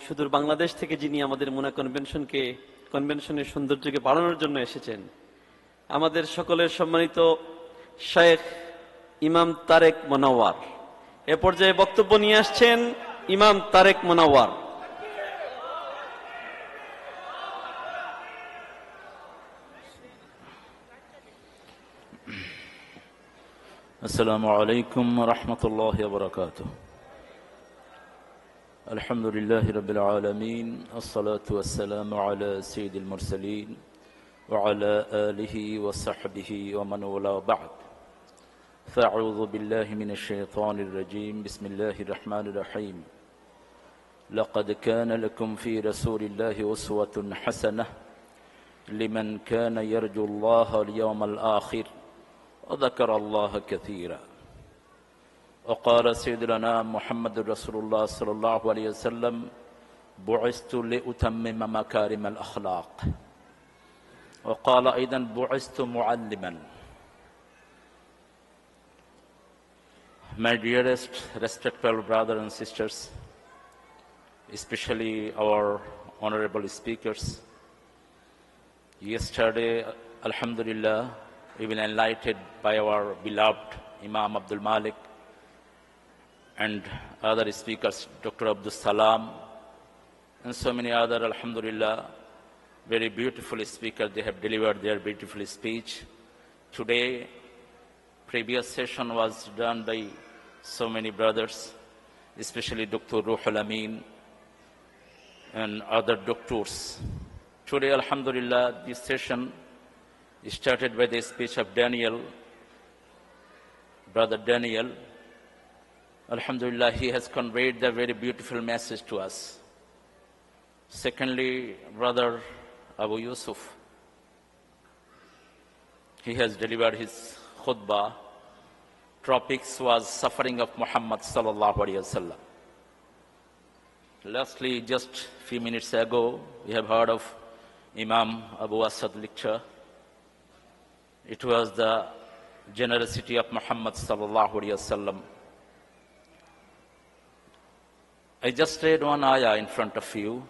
সুদূর বাংলাদেশ থেকে যিনি আমাদের মুনা কনভেনশনের সৌন্দর্যকে বাড়ানোর জন্য এসেছেন, আমাদের সকলের সম্মানিত শেখ ইমাম তারেক মোনাওয়ার। এ পর্যায়ে বক্তব্য নিয়ে আসছেন ইমাম Tarique Monawar. السلام عليكم ورحمة الله وبركاته. الحمد لله رب العالمين، الصلاة والسلام على سيد المرسلين وعلى آله وصحبه ومن والاه بعد. فأعوذ بالله من الشيطان الرجيم. بسم الله الرحمن الرحيم. لقد كان لكم في رسول الله أسوة حسنة لمن كان يرجو الله اليوم الآخر وذكر الله كثيرا. وقال سيدنا محمد رسول الله صلى الله عليه وسلم: بعثت لأتمم مكارم الأخلاق. وقال أيضا: بعثت معلما. My dearest, respectful brothers and sisters, especially our honorable speakers, yesterday, alhamdulillah, we were enlightened by our beloved Imam Abdul Malik and other speakers, Dr. Abdul Salam, and so many other, alhamdulillah, very beautiful speakers. They have delivered their beautiful speech. Today, previous session was done by so many brothers, especially Dr. Ruhul Amin and other doctors. Today, alhamdulillah, this session started by the speech of Daniel, Brother Daniel. Alhamdulillah, he has conveyed the very beautiful message to us. Secondly, Brother Abu Yusuf, he has delivered his khutbah. Topics was suffering of Muhammad sallallahu alaihi wasallam. Lastly, just few minutes ago, we have heard of Imam Abu Asad lecture. It was the generosity of Muhammad sallallahu alaihi wasallam. I just read one ayah in front of you.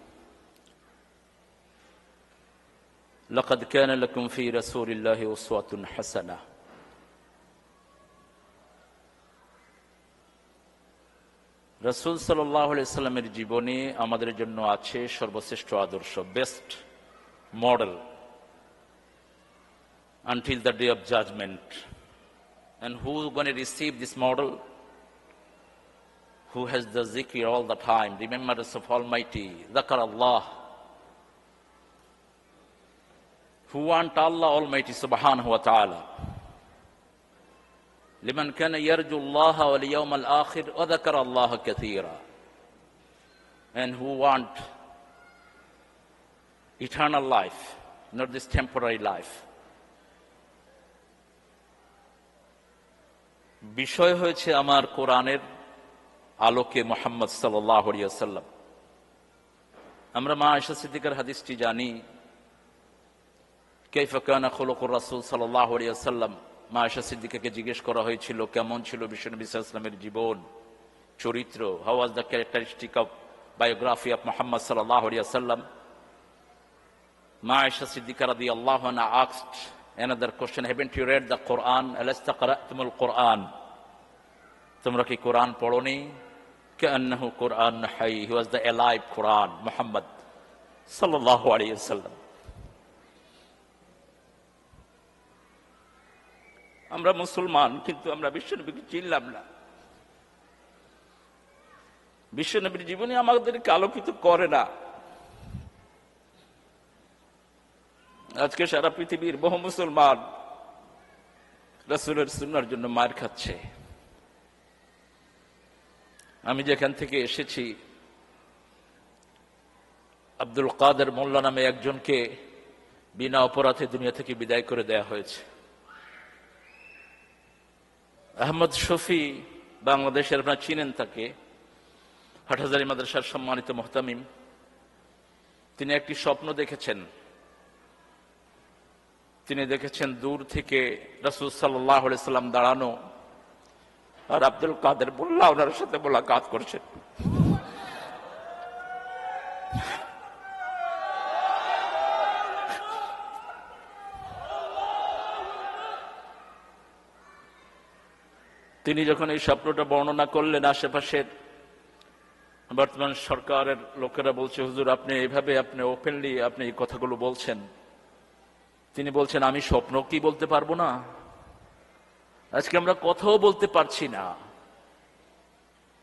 لقد كان لكم في رسول الله أسوة حسنة. রাসূল সাল্লাল্লাহু আলাইহি ওয়াসাল্লামের জীবনে আমাদের জন্য আছে সর্বশ্রেষ্ঠ আদর্শ, best model until the day of judgment. And who is going to receive this model? Who has the zikr all the time, remembrance of Almighty, Zakar Allah. Who want Allah Almighty subhanahu wa ta'ala. Liman kana yarju Allah wal yawm al akhir wa dhakara Allah kathira. And who want eternal life, not this temporary life. বিষয় হয়েছে আমার কোরআনের আলোকে মুহাম্মদ সাল্লাল্লাহু আলাইহি ওয়াসাল্লাম। আমরা মা আয়েশা সিদ্দিকার হাদিসটি জানি, কাইফা কানা খুলুকুর রাসূল সাল্লাল্লাহু আলাইহি ওয়াসাল্লাম। মা আয়েশা সিদ্দিকাকে জিজ্ঞেস করা হয়েছিল কেমন ছিল বিশ্বনবী সাল্লাল্লাহু আলাইহি ওয়াসাল্লামের জীবন চরিত্র, how was the characteristic of biography of Muhammad সাল্লাল্লাহু আলাইহি ওয়াসাল্লাম। মা আয়েশা সিদ্দিকা রাদিয়াল্লাহু আনহা asked another question: haven't you read the Quran? Alasta qara'tumul Quran? তোমরা কি কোরআন পড়োনি? কান্নাহু কোরআন high, he was the alive Quran, Muhammad sallallahu alayhi wasallam. আমরা মুসলমান, কিন্তু আমরা বিশ্বনবীকে চিনলাম না। বিশ্বনবীর জীবনী আমাদেরকে আলোকিত করে না। আজকে সারা পৃথিবীর বহু মুসলমান রাসূলের সুন্নাহর জন্য মার খাচ্ছে। আমি যেখান থেকে এসেছি, আব্দুল কাদের মোল্লা নামে একজনকে বিনা অপরাধে দুনিয়া থেকে বিদায় করে দেয়া হয়েছে। আহমদ শফি, বাংলাদেশের, আপনারা চিনেন তাকে, হাটহাজারী মাদ্রাসার সম্মানিত মুহতামিম। তিনি একটি স্বপ্ন দেখেছেন। তিনি দেখেছেন দূর থেকে রাসূল সাল্লাল্লাহু আলাইহি সাল্লাম দাঁড়ানো, আর আব্দুল কাদের মোল্লা ওনার সাথে মোলাকাত করছেন। তিনি যখন এই স্বপ্নটা বর্ণনা করলেন, আশেপাশের বর্তমান সরকারের লোকেরা বলছে, হুজুর আপনি এইভাবে আপনি ওপেনলি আপনি এই কথাগুলো বলছেন। তিনি বলছেন, আমি স্বপ্ন কি বলতে পারবো না? আজকে আমরা কথাও বলতে পারছি না।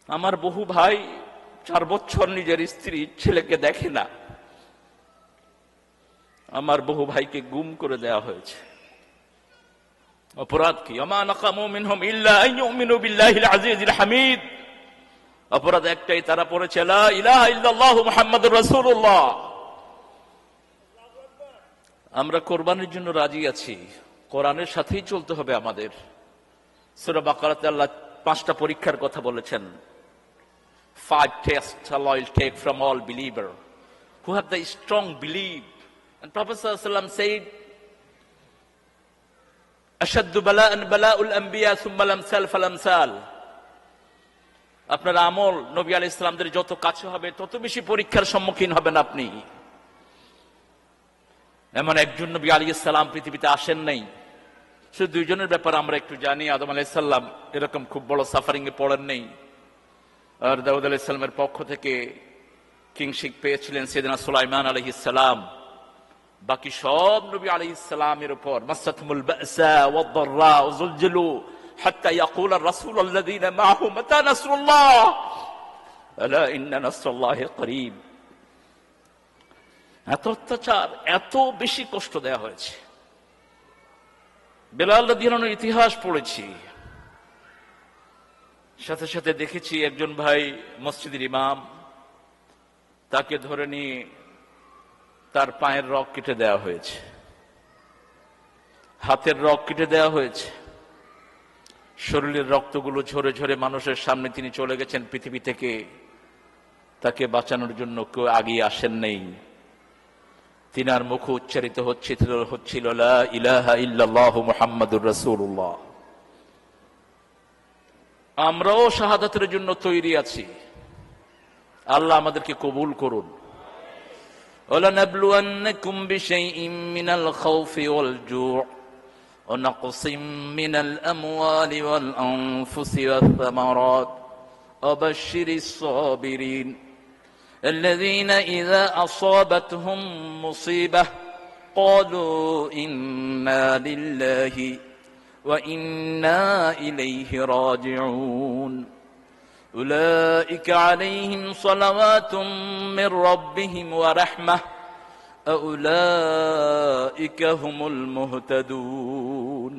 আমার বহু ভাই 4 বছর নিজের স্ত্রী ছেলেকে দেখে না। আমার বহু ভাইকে গুম করে দেওয়া হয়েছে। অপরাধ কি? আমা নাকামু মিনহুম ইল্লা আন ইউমিনু বিল্লাহিল আজিজিল হামিদ। অপরাধ একটাই, তারা পড়েছে লা ইলাহা ইল্লাল্লাহু মুহাম্মাদুর রাসূলুল্লাহ। আমরা কোরবানির জন্য রাজি আছি, কোরআনের সাথেই চলতে হবে আমাদের। সূরা বাকারাতে আল্লাহ 5টা পরীক্ষার কথা বলেছেন। 5 tests Allah will take from all believer who have the strong belief. And Prophet sallallahu alaihi wasallam said, ashaddu bala'an bala'ul anbiya thumma lamsal falamsal. আপনার আমল নবী আলাইহিস সালামদের যত কাছে হবে তত বেশি পরীক্ষার সম্মুখীন হবেন আপনি। এমন একজন নবী আলাইহিস সালাম পৃথিবীতে আসেন নাই। শুধু 2 জনের ব্যাপারে আমরা একটু জানি। আদম আলাইহিস সালাম এরকম খুব বড় সাফারিং এ পড়েন নাই, আর দাউদ আলাইহিস সালামের পক্ষ থেকে কিংশিপ পেয়েছিলেন সাইয়েদনা সুলাইমান আলাইহিস সালাম। বাকি সব নবী আলাইহিস সালামের উপর মাসাতহুমুল বাসা ওয়াদ-দাররা ওয়াজুলজিলু হাত্তা ইয়াকুল আর-রাসূল আল্লাযীনা মাআহু মাতা নাসরুল্লাহ আলা ইন্না নাসরাল্লাহি করিব। এত অত্যাচার, এত বেশি কষ্ট দেয়া হয়েছে। বেলাল রাদিয়াল্লাহু আনহুর ইতিহাস পড়েছি, সাথে সাথে দেখেছি একজন ভাই মসজিদের ইমাম, তাকে ধরে নিয়ে তার পায়ের রগ কেটে দেওয়া হয়েছে, হাতের রগ কেটে দেওয়া হয়েছে, শরীরের রক্তগুলো ঝরে ঝরে মানুষের সামনে তিনি চলে গেছেন পৃথিবী থেকে। তাকে বাঁচানোর জন্য কেউ আগিয়ে আসেন নেই। তিনার মুখ উচ্চারিত হচ্ছিল লা ইলাহা ইল্লাল্লাহু মুহাম্মাদুর রাসূলুল্লাহ। আমরাও শাহাদাতের জন্য তৈরি আছি। আল্লাহ আমাদেরকে কবুল করুন। ওয়ালানাবলুয়ান্নাকুম বিশাইইম মিনাল খাউফি ওয়াল জু'ই ওয়া নাকসিম মিনাল আমওয়ালি ওয়াল আনফুসি ওয়াস সামারাত ওয়া বাশশিরিস সাবিরিন الذين إذا أصابتهم مصيبة قالوا إنا لله وإنا إليه راجعون أولئك عليهم صلوات من ربهم ورحمة أولئك هم المهتدون।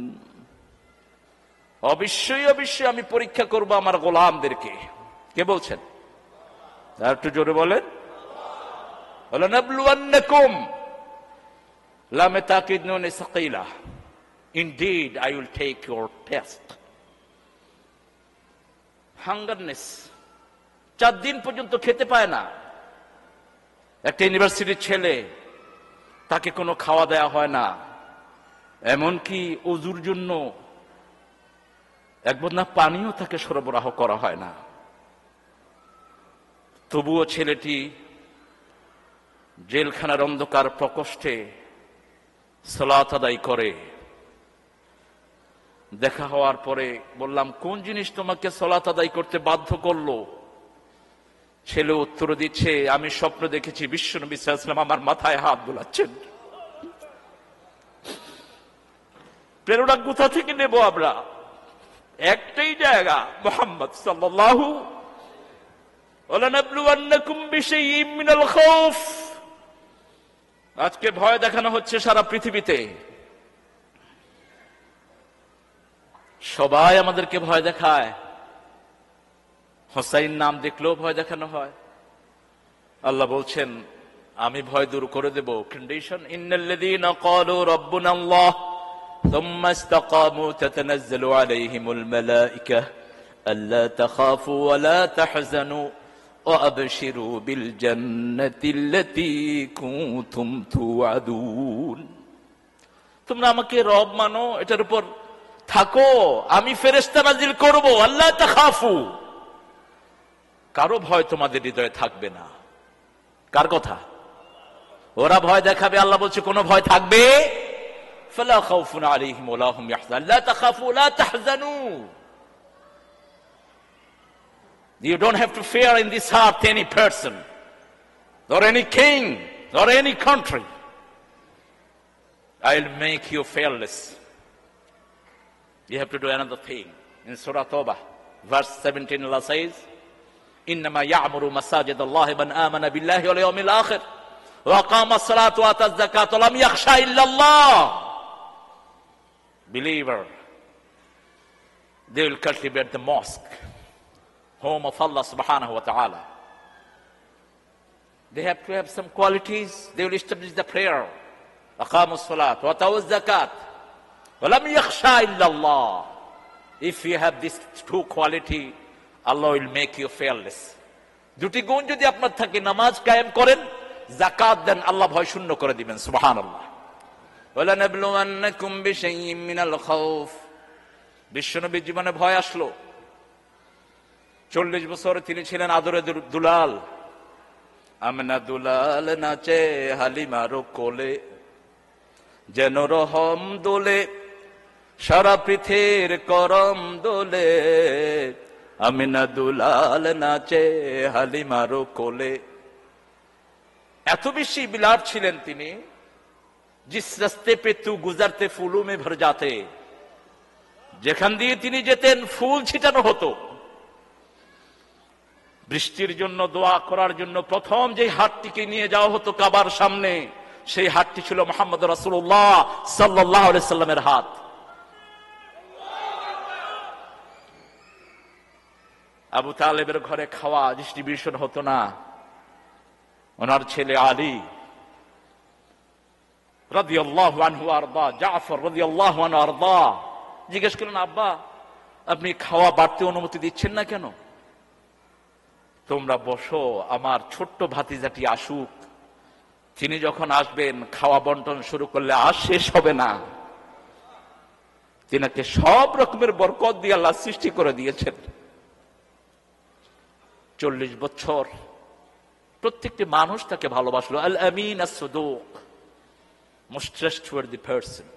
অবশ্যই অবশ্যই আমি পরীক্ষা করব আমার গোলামদেরকে। কে বলছেন? আর একটু জোরে বলেন। ওয়ালানাবলুয়ান্নাকুম লামে তাকিদ নুন সাকিলা, indeed I will take your test. হাঙ্গারনেস, 4 দিন পর্যন্ত খেতে পায় না। একটা ইউনিভার্সিটির ছেলে, তাকে কোনো খাওয়া দেওয়া হয় না, এমনকি ওযুর জন্য এক বদনা পানিও তাকে সরবরাহ করা হয় না। তবুও ছেলেটি জেলখানার অন্ধকার প্রকোষ্ঠে সালাত আদায় করে। দেখা হওয়ার পরে বললাম, কোন জিনিস তোমাকে সালাত আদায় করতে বাধ্য করলো? ছেলে উত্তর দিচ্ছে, আমি স্বপ্ন দেখেছি বিশ্বনবী সাল্লাল্লাহু আলাইহি ওয়াসাল্লাম আমার মাথায় হাত বুলাচ্ছেন। প্রেরণা কোথা থেকে নেব আমরা? একটাই জায়গা, মুহাম্মদ সাল্লাল্লাহু ওয়ালানাবলুয়ান্নাকুম বিশাইইম মিনাল খাউফ। আজকে ভয় দেখানো হচ্ছে সারা পৃথিবীতে। সবাই আমাদেরকে ভয় দেখায়। হোসাইন নাম দেখলেও ভয় দেখানো হয়। আল্লাহ বলছেন, আমি ভয় দূর করে দেব। কন্ডিশন, ইন্নাল্লাযীনা ক্বালু রাব্বুনাল্লাহ থুম্মা ইসতাকামু তাতানাজ্জালু আলাইহিমুল মালায়েকা আল্লা তাখাফু ওয়া লা তাহজানু وأبشروا بالجنة التي كنتم توعدون। তোমরা আমাকে রব মানো, এটার উপর থাকো, আমি ফেরেশতা নাজিল করব। আল্লাহ তাখাফু, কারো ভয় তোমাদের হৃদয়ে থাকবে না। কার কথা? ওরা ভয় দেখাবে, আল্লাহ বলছে কোনো ভয় থাকবে। ফালা খাউফুন আলাইহিম ওয়া লা হুম ইয়াহজানুন, লা তাখাফু লা তাহজানু। You don't have to fear in this earth any person, or any king, or any country. I'll make you fearless. You have to do another thing. In Surah Tawbah, verse 17, Allah says, إنما يعمر مساجد الله من آمن بالله واليوم الآخر وأقام الصلاة وآتى الزكاة ولم يخشى إلا الله. Believer, they will cultivate the mosque, home of Allah subhanahu wa ta'ala. They have to have some qualities. They will establish the prayer. أقاموا الصلاة وآتوا الزكاة ولم يخشى إلا الله. If you have these two quality, Allah will make you fearless. দুটি গুণ যদি আপনার থাকে, নামাজ কায়েম করেন, যাকাত দেন, আল্লাহ ভয় শূন্য করে দিবেন। সুবহানাল্লাহ। وَلَنَبْلُوَنَّكُمْ بِشَيْءٍ مِّنَ الْخَوْفِ। বিশ্বনবীর জীবনে ভয় আসলো। 40 বছর তিনি ছিলেন আদরে দুলাল। আমনা দুলাল নাচে হালিমার কোলে, যেন রহম দোলে সারা পৃথিবীর করম দোলে। আমিনা দুলাল নাচে হালিমার কোলে। এত বেশি বিলাপ ছিলেন তিনি, জিস রাস্তে পে তু গুজারতে ফুলু মে ভর যাতে, যেখান দিয়ে তিনি যেতেন ফুল ছিটানো হতো। বৃষ্টির জন্য দোয়া করার জন্য প্রথম যে হাতটিকে নিয়ে যাওয়া হতো কাবার সামনে, সেই হাতটি ছিল মুহাম্মদ রাসূলুল্লাহ সাল্লাল্লাহু আলাইহি সাল্লামের হাত। আবু তালেবের ঘরে খাওয়া ডিস্ট্রিবিউশন হতো না। ওনার ছেলে আলী রাদিয়াল্লাহু আনহু আরদা, জাফর রাদিয়াল্লাহু আনহু আরদা জিজ্ঞেস করলেন, আব্বা আপনি খাওয়া বাড়তে অনুমতি দিচ্ছেন না কেন? তোমরা বসো, আমার ছোট্ট ভাতিজাটি আসুক, তিনি যখন আসবেন খাওয়া বন্টন শুরু করলে আর শেষ হবে না। তিনাকে সব রকমের বরকত দিয়ে আল্লাহ সৃষ্টি করে দিয়েছেন। 40 বছর প্রত্যেকটি মানুষ তাকে ভালোবাসলো। আল আমিন আস-সাদুক, মোস্ট ট্রাস্টওয়ার্দি পারসন,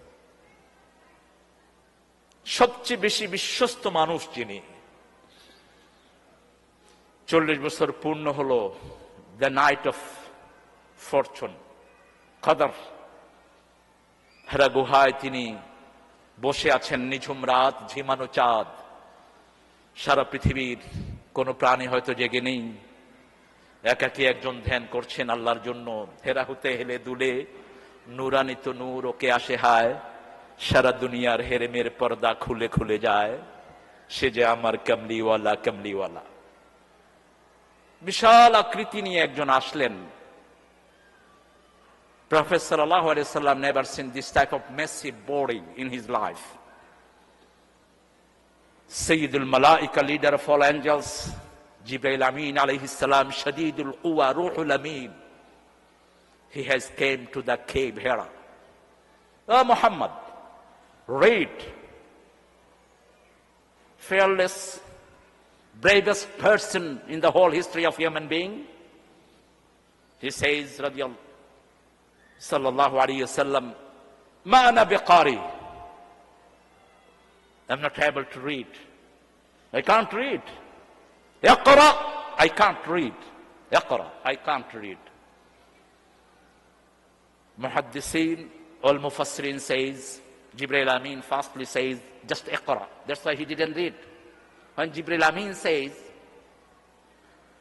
সবচেয়ে বেশি বিশ্বস্ত মানুষ যিনি। 40 বছর পূর্ণ হলো দ্য নাইট অফ ফরচুন, কদর। হেরা গুহায় তিনি বসে আছেন, নিঝুম রাত, ঝিমানো চাঁদ, সারা পৃথিবীর কোন প্রাণী হয়তো জেগে নেই। একাকী একজন ধ্যান করছেন আল্লাহর জন্য। হেরা হতে হেলে দুলে নুরানিত নূর ওকে আসে হায়, সারা দুনিয়ার হেরেমের পর্দা খুলে খুলে যায়, সে যে আমার কমলিওয়ালা কমলিওয়ালা। বিশাল আকৃতি নিয়ে একজন আসলেন। Prophet sallallahu alaihi wasallam never seen this type of massive body in his life. Sayyidul Malaika, leader of all angels, Jibril Amin alayhi salam, Shadidul Quwa, Ruhul Amin. He has came to the cave Hira. Oh Muhammad, read. Fearless, bravest person in the whole history of human being. He says, radiyallahu sallallahu alayhi wasallam, ma ana biqari. I'm not able to read. I can't read. Iqra, I can't read. Iqra, I can't read. Muhaddiseen or Mufassirin says, Jibril Amin fastly says, just Iqra. That's why he didn't read. When Jibril Amin says,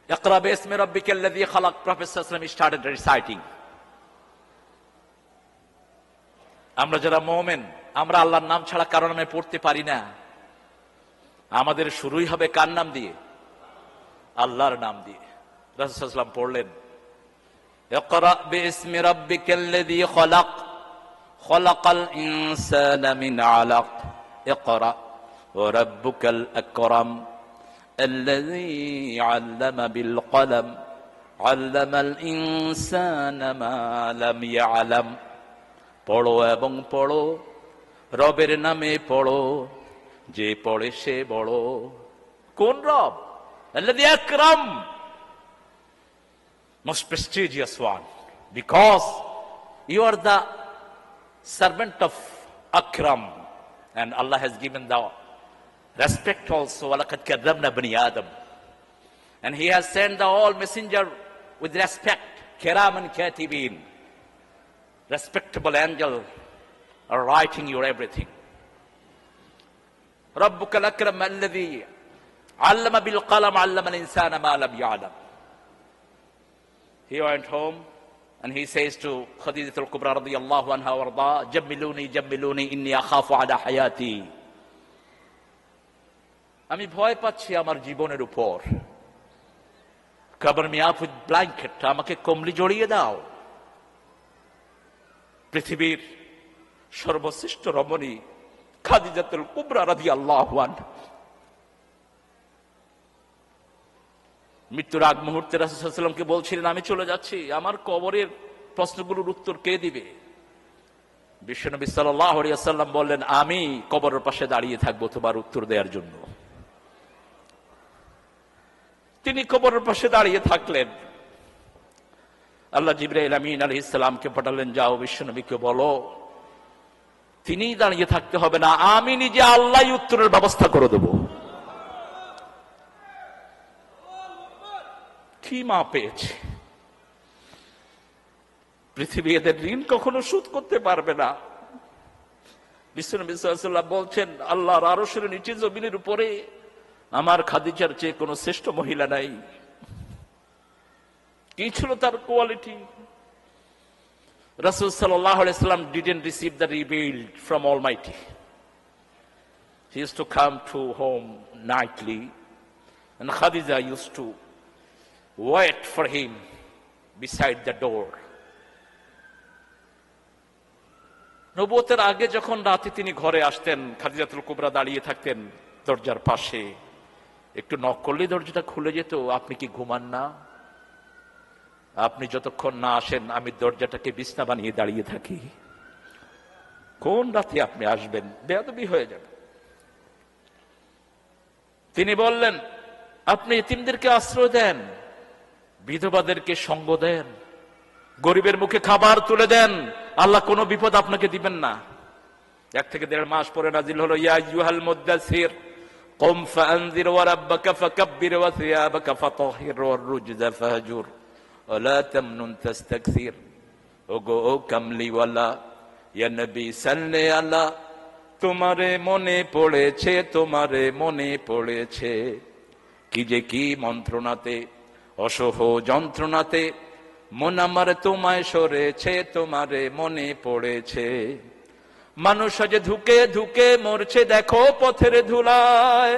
Iqra bismi rabbika alladhi khalaq, Prophet sallallahu alaihi wasallam started reciting. আমরা যারা মুমিন, আমরা আল্লাহর নাম ছাড়া কারো নামে পড়তে পারি না। আমাদের শুরুই হবে কার নাম দিয়ে? আল্লাহর নাম দিয়ে। রাসূল সাল্লাল্লাহু আলাইহি ওয়াসাল্লাম পড়লেন, ইকরা বিসমি রাব্বিকাল্লাযী খলাক, খলাকাল ইনসানা মিন আলাক, ইকরা ওয়া রাব্বুকাল আকরাম আল্লাযী আল্লামা বিল কলম আল্লামাল ইনসানা মা লাম ইয়ালাম। পড়ো এবং পড়ো, রবের নামে পড়ো, যে পড়ে সে বড়। কোন রব? আল্লাযী আকরাম, most prestigious one, because you are the servant of Akram, and Allah has given the respect also. وَلَقَدْ كَرَّمْنَا بَنِي آدَمَ. And he has sent the all messenger with respect, kiraman katibin, respectable angel are writing your everything. ربك الأكرم الذي علم بالقلم علم الإنسان ما لم يعلم. He went home and he says to Khadijah al-Kubra radiyallahu anha warda, Jammiluni jammiluni inni akhafu ala hayati. আমি ভয় পাচ্ছি আমার জীবনের উপর। Cover me up with blanket, আমাকে কম্বলি জড়িয়ে দাও। পৃথিবীর সর্বশ্রেষ্ঠ রমণী খাদিজাতুল কুবরা রাদিয়াল্লাহু আনহা মৃত্যুর আগ মুহূর্তে রাসূল সাল্লাল্লাহু আলাইহি ওয়াসাল্লামকে বলছিলেন, আমি চলে যাচ্ছি, আমার কবরের প্রশ্নগুলোর উত্তর কে দিবে? বিশ্বনবী সাল্লাল্লাহু আলাইহি ওয়াসাল্লাম বললেন, আমি কবরের পাশে দাঁড়িয়ে থাকবো তোমার উত্তর দেওয়ার জন্য। তিনি কবরের পাশে দাঁড়িয়ে থাকলেন। আল্লাহ জিবরাইল আমিন আলাইহিস সালামকে পাঠালেন, যাও বিশ্বনবীকে বলো তিনি দাঁড়িয়ে থাকতে হবে না, আমি নিজে আল্লাহই উত্তরের ব্যবস্থা করে দেব। কি মা পেয়েছে! পৃথিবী এদের ঋণ কখনো শোধ করতে পারবে না। বিশ্বনবী সাল্লাল্লাহু আলাইহি ওয়াসাল্লাম বলছেন, আল্লাহর আরশের নিচে জমিনের উপরে আমার খাদিজার চেয়ে কোনো শ্রেষ্ঠ মহিলা নাই। কি ছিল তার quality? Rasul sallallahu alaihi wasallam didn't receive the revealed from Almighty. He used to come to home nightly, and Khadija used to wait for him beside the door. নবুয়তের আগে যখন রাতে তিনি ঘরে আসতেন, খাদিজাতুল কুবরা দাঁড়িয়ে থাকতেন দরজার পাশে। একটু নক করলেই দরজাটা খুলে যেত। আপনি কি ঘুমান না? আপনি যতক্ষণ না আসেন আমি দরজাটাকে বিছনা বানিয়ে দাঁড়িয়ে থাকি। কোন রাতে আপনি আসবেন? বেয়াদবি হয়ে যাবে। তিনি বললেন, আপনি এতিমদেরকে আশ্রয় দেন, বিধবাদেরকে সঙ্গ দেন, গরিবের মুখে খাবার তুলে দেন, আল্লাহ কোনো বিপদ আপনাকে দিবেন না। 1 থেকে 1.5 মাস পরে নাজিল হলো, ইয়া আইয়ুহাল মুদ্দাসসির কুম ফাআনযির ওয়া রাব্বাকা ফাকাব্বির ওয়া সিয়াবাকা ফাতাহহির ওয়ার রুজজা ফাহজুর ওয়ালা তামনুন তাস্তাকসির। ওগো ও কামলিওয়ালা, ইয়া নবী সাল্লি আলা, তোমারে মনে পড়েছে, তোমারে মনে পড়েছে, কি যে কি মন্ত্রণাতে, অসহ যন্ত্রণাতে মন আমার তোমায় সরেছে, তোমারে মনে পড়েছে। মানুষ যে ধুকে ধুকে মরছে দেখো পথের ধুলায়,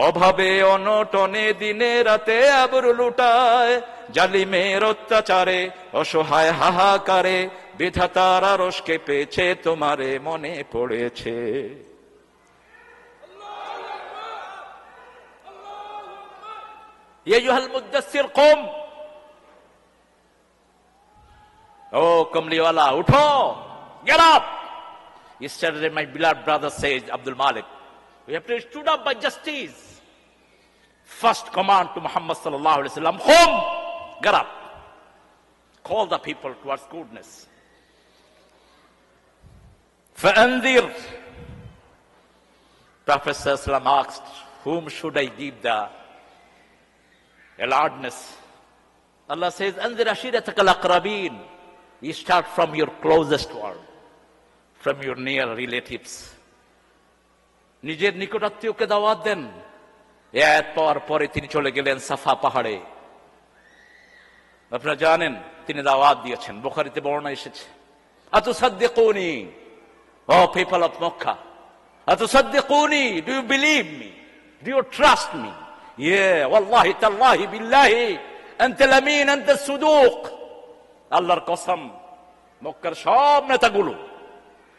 অভাবে অনটনে দিনে রাতে আবরু লুটায়, জালিমের অত্যাচারে অসহায় হাহাকারে বিধাতার আরশ কেঁপেছে, তোমারে মনে পড়েছে। ইয়া আইয়ুহাল মুদ্দাসসির কুম, ও কমলিওয়ালা উঠো, get up. Yesterday my beloved brother says, Abdul Malik, we have to stood up by justice. First command to Muhammad sallallahu alaihi wasallam, qum, get up, call the people towards goodness. فأنذر. Prophet sallallahu alaihi wasallam asked, whom should I give the alertness? Allah says, anzir ashiratakal aqrabin. You start from your closest one, from your near relatives. নিজের নিকটাত্মীয়কে দাওয়াত দেন। এত পাওয়ার পরে তিনি চলে গেলেন সাফা পাহাড়ে। আপনারা জানেন তিনি দাওয়াত দিয়েছেন, বুখারীতে বর্ণনা এসেছে, আতুসাদ্দিকুনি, ও পিপল অফ মক্কা, আতুসাদ্দিকুনি, do you believe me, do you trust me? ইয়ে ওয়াল্লাহি তাল্লাহি বিল্লাহি আনতাল আমিন আনতাস সুদুক। আল্লাহর কসম, মক্কার সব নেতাগুলো,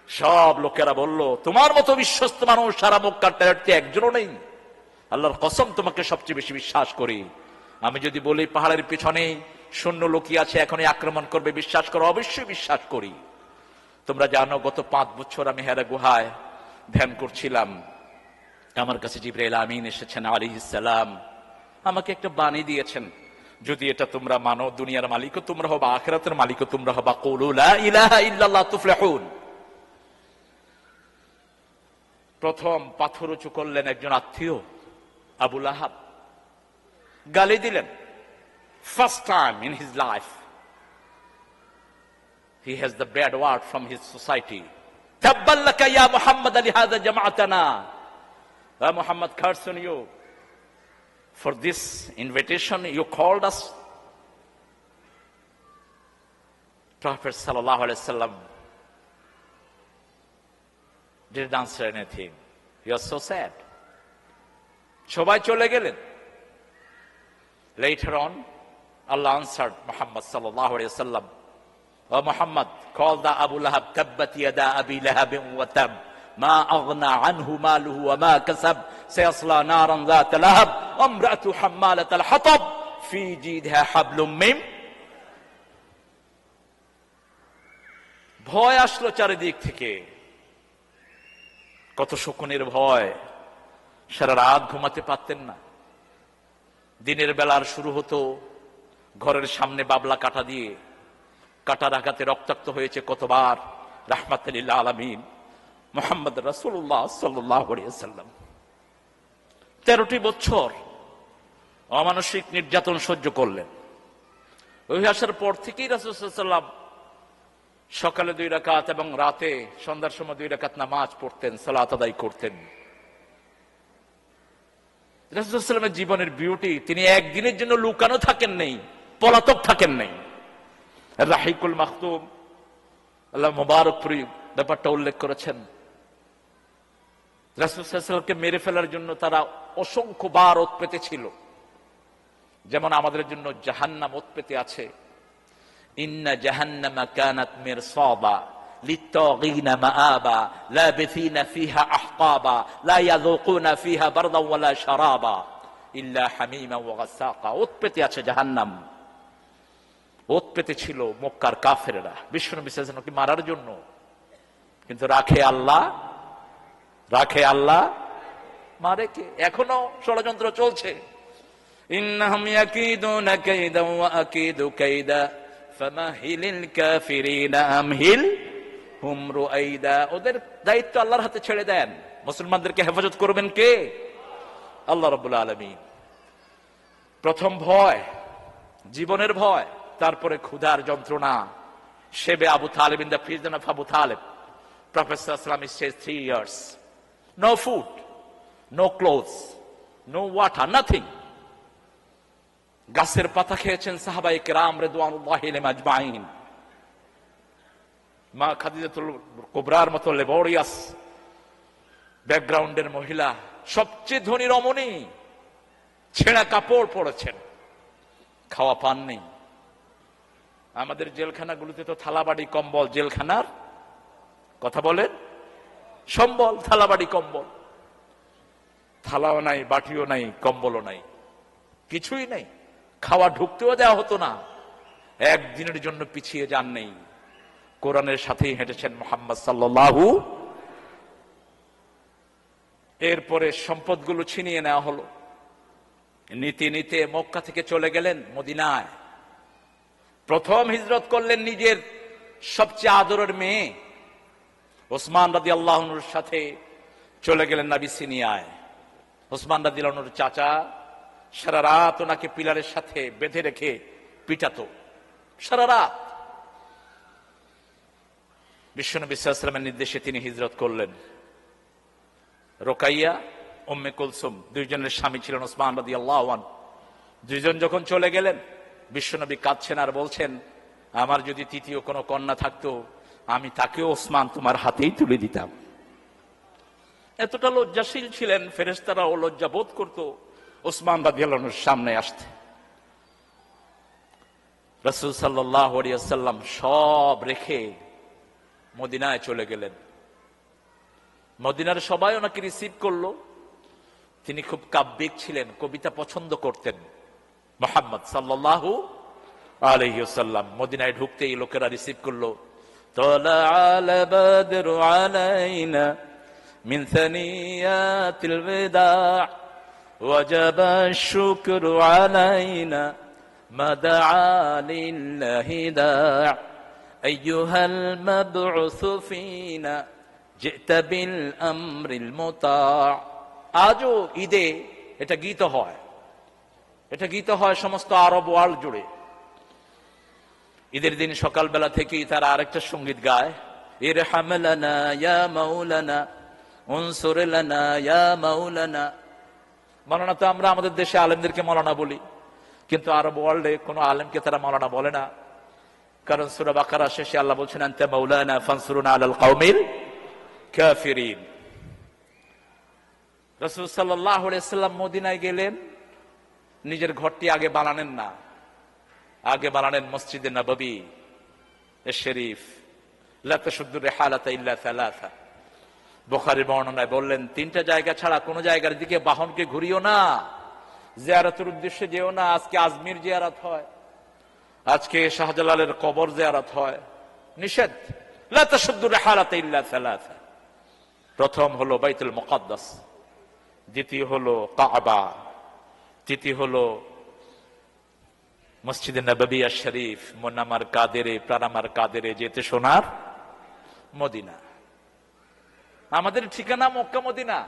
সব লোকেরা বলল, তোমার মতো বিশ্বস্ত মানুষ সারা মক্কার টেরাতে একজনও নেই। আল্লাহর কসম, তোমাকে সবচেয়ে বেশি বিশ্বাস করি। আমি যদি বলি পাহাড়ের পিছনে শূন্য লোকই আছে, এখনই আক্রমণ করবে, বিশ্বাস করো? অবশ্যই বিশ্বাস করি। তোমরা জানো গত 5 বছর আমি হেরা গুহায় ধ্যান করছিলাম। আমার কাছে জিবরাইল আমিন এসেছেন আলাইহিস সালাম, আমাকে একটা বাণী দিয়েছেন, যদি এটা তোমরা মানো, দুনিয়ার মালিকও তোমরা হবা, আখিরাতের মালিকও তোমরা হবা। কুলু লা ইলাহা ইল্লাল্লাহ তুফলিহুন। প্রথম পাথর উঁচু করলেন একজন আত্মীয়, আবু লাহাব। গালি দিলেন। First time in his life he has the bad word from his society. Tabbalaka ya Muhammad lihadha jama'atana. Muhammad, curse on you for this invitation you called us. Prophet sallallahu alaihi wasallam didn't answer anything. He was so sad. সবাই চলে গেলেন। Later on, Allah answered Muhammad sallallahu alaihi wasallam, "O Muhammad, call the Abu Lahab, tabbat yada Abi Lahab wa tab, ma aghna anhu maluhu wa ma kasab, sayasla naran dhat lahab, wa imra'atu hammalat al-hatab, fi jidha hablum min." ভয় আসলো চারিদিক থেকে, কত শকুনের ভয়, সারা রাত ঘুমাতে পারতেন না। দিনের বেলার শুরু হতো ঘরের সামনে বাবলা কাটা দিয়ে, কাটার আঘাতে রক্তাক্ত হয়েছে কতবার। রাহমাতুল লিল আলামিন মুহাম্মদ রাসূলুল্লাহ সাল্লাল্লাহু আলাইহি ওয়াসাল্লাম 13টি বছর অমানসিক নির্যাতন সহ্য করলেন। ওই আসার পর থেকেই রাসূল সাল্লাল্লাহু আলাইহি ওয়াসাল্লাম সকালে 2 রাকাত এবং রাতে সন্ধ্যার সময় 2 রাকাত নামাজ পড়তেন, সালাত আদায় করতেন। রাসূল সাল্লাল্লাহু আলাইহি ওয়াসাল্লামের জীবনের বিউটি, তিনি একদিনের জন্য লুকানো থাকেন নাই, পলাতক থাকেন নাই। রাহিকুল মাখতুম আল্লাহ মুবারকপুরি ব্যাপারটা উল্লেখ করেছেন। রাসূল সাল্লাল্লাহু আলাইহি ওয়াসাল্লামকে মেরে ফেলার জন্য তারা অসংখ্য বার ওত পেতে ছিল, যেমন আমাদের জন্য জাহান্নাম ওত পেতে আছে। ইন্না জাহান্নামা কানাত মিরসাদা লিত্তাগিনা মাআবা লাবিথিনা ফিহা আহকাবা লা ইয়াযুকুনা ফিহা বারদান ওয়ালা শারাবা ইল্লা হামিমা ওয়া গাসাকা। ওত পেতে আছে জাহান্নাম, ওত পেতে ছিল মক্কার কাফেররা বিশ্বনবী সাল্লাল্লাহু আলাইহি ওয়াসাল্লামকে মারার জন্য। কিন্তু রাখে আল্লাহ, মারে কে? এখনো ষড়যন্ত্র চলছে। ইন্নাহুম ইয়াকিদুনা কাইদান ওয়া আকিদু কাইদা ফামাহিলিল কাফিরিনা আমহিলহুম রুআইদা। ওদের দায়িত্ব আল্লাহর হাতে ছেড়ে দেন। মুসলমানদেরকে হেফাজত করবেন কে? আল্লাহ রাব্বুল আলামিন। প্রথম ভয় জীবনের ভয়, তারপরে ক্ষুধার যন্ত্রণা। শেবে Abu Talib, in the prison of Abu Talib, Prophet sallallahu alaihi wasallam says 3 years, no food, no clothes, no water, nothing. গাছের পাতা খেয়েছেন সাহাবায়ে কেরাম রিদওয়ানুল্লাহি আলাইহিম আজমাইন। মা খাদিজাতুল কুবরার মতো লেবরিয়াস ব্যাকগ্রাউন্ডের মহিলা, সবচেয়ে ধনী রমণী, ছেঁড়া কাপড় পরেছেন, খাওয়া পান নেই। আমাদের জেলখানাগুলোতে তো থালাবাড়ি কম্বল, জেলখানার কথা বলেন, সম্বল, থালাবাড়ি কম্বল। থালাও নাই, বাটিও নাই, কম্বলও নাই, কিছুই নাই। খাওয়া ঢুকতেও দেওয়া হতো না। একদিনের জন্য পিছিয়ে যান নেই, কোরআনের সাথেই হেঁটেছেন মুহাম্মদ সাল্লাল্লাহু। এরপরে সম্পদগুলো ছিনিয়ে নেওয়া হলো। নীতি নিতে মক্কা থেকে চলে গেলেন মদিনায়। প্রথম হিজরত করলেন নিজের সবচেয়ে আদরের মেয়ে ওসমান রাদিয়াল্লাহু আনহুর সাথে চলে গেলেন আবিসিনিয়ায়। ওসমান রাদিয়াল্লাহু আনহুর চাচা সারা রাত ওনাকে পিলারের সাথে বেঁধে রেখে পিটাতো, সারা রাত। বিশ্বনবী সাল্লাল্লাহু আলাইহি ওয়াসাল্লামের নির্দেশে তিনি হিজরত করলেন। রোকাইয়া, উম্মে কুলসুম, দুইজনের স্বামী ছিলেন ওসমান রাদিয়াল্লাহু আনহু। দুইজন যখন চলে গেলেন, বিশ্বনবী কাঁদছেন আর বলছেন, আমার যদি তৃতীয় কোনো কন্যা থাকতো আমি তাকেও ওসমান তোমার হাতেই তুলে দিতাম। এতটা লজ্জাশীল ছিলেন, ফেরেশতারাও লজ্জা বোধ করত ওসমান রাদিয়াল্লাহু আনহুর সামনে আসতে। রাসূল সাল্লাল্লাহু আলাইহি ওয়াসাল্লাম সব রেখে মদিনায় চলে গেলেন। মদিনার সবাই ওনাকে রিসিভ করলো। তিনি খুব কাব্যিক ছিলেন, কবিতা পছন্দ করতেন। মুহাম্মদ সাল্লাল্লাহু আলাইহি ওয়াসাল্লাম মদিনায় ঢুকতেই লোকেরা রিসিভ করলো। তালা'আল বাদরু আলাইনা মিন সানিয়াতিল ওয়াদা' ওয়াজাবা আশ-শুকরু আলাইনা মা দা'a লিল্লাহি দা' আইয়ুহাল মাব'উসু ফিনা জি'তা বিল আমরিল মুতা'। আজও ঈদে এটা গীত হয়, এটা গীত হয় সমস্ত আরব ওয়ার্ল্ড জুড়ে। ঈদের দিন সকালবেলা থেকেই তারা আরেকটা সঙ্গীত গায়, ইরহাম লানা ইয়া মাওলানা উনসুর লানা ইয়া মাওলানা। মাওলানা তো আমরা আমাদের দেশে আলেমদেরকে মাওলানা বলি, কিন্তু আরব ওয়ার্ল্ডে কোনো আলেমকে তারা মাওলানা বলে না। কারণ সূরা বাকারা শেষে আল্লাহ বলছেন আনতা মাওলানা ফানসুরনা আলাল কওমিল কাফিরিন। রাসূল সাল্লাল্লাহু আলাইহি সাল্লাম মদিনায় গেলেন, নিজের ঘরটি আগে বানানেন না, আগে বানানেন মসজিদে নববী শরীফ। লা তাশুদ্দু রিহালাতা ইল্লা সালাসা। বুখারীর বর্ণনায় বললেন, তিনটা জায়গা ছাড়া কোন জায়গার দিকে বাহনকে ঘুরিও না, জিয়ারতের উদ্দেশ্যে যেও না। আজকে আজমির জিয়ারত হয়, আজকে শাহজালালের কবর জিয়ারত হয়, নিষেধ। লা তাশুদ্দু রিহালাতা ইল্লা সালাসা। প্রথম হলো বাইতুল মুকাদ্দাস, দ্বিতীয় হলো কাবা, তৃতীয় হলো মসজিদে নববী শরীফ। মন আমার কাদেরে প্রাণ আমার কাদেরে যেতে সোনার মদিনা। আমাদের ঠিকানা মক্কা মদিনা,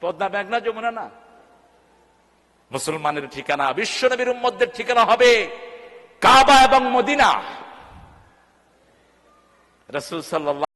পদ্মা মেঘনা যমুনা না। মুসলমানের ঠিকানা, বিশ্ব নবীর উম্মতদের ঠিকানা হবে কাবা এবং মদিনা। রাসূল সাল্লাল্লাহু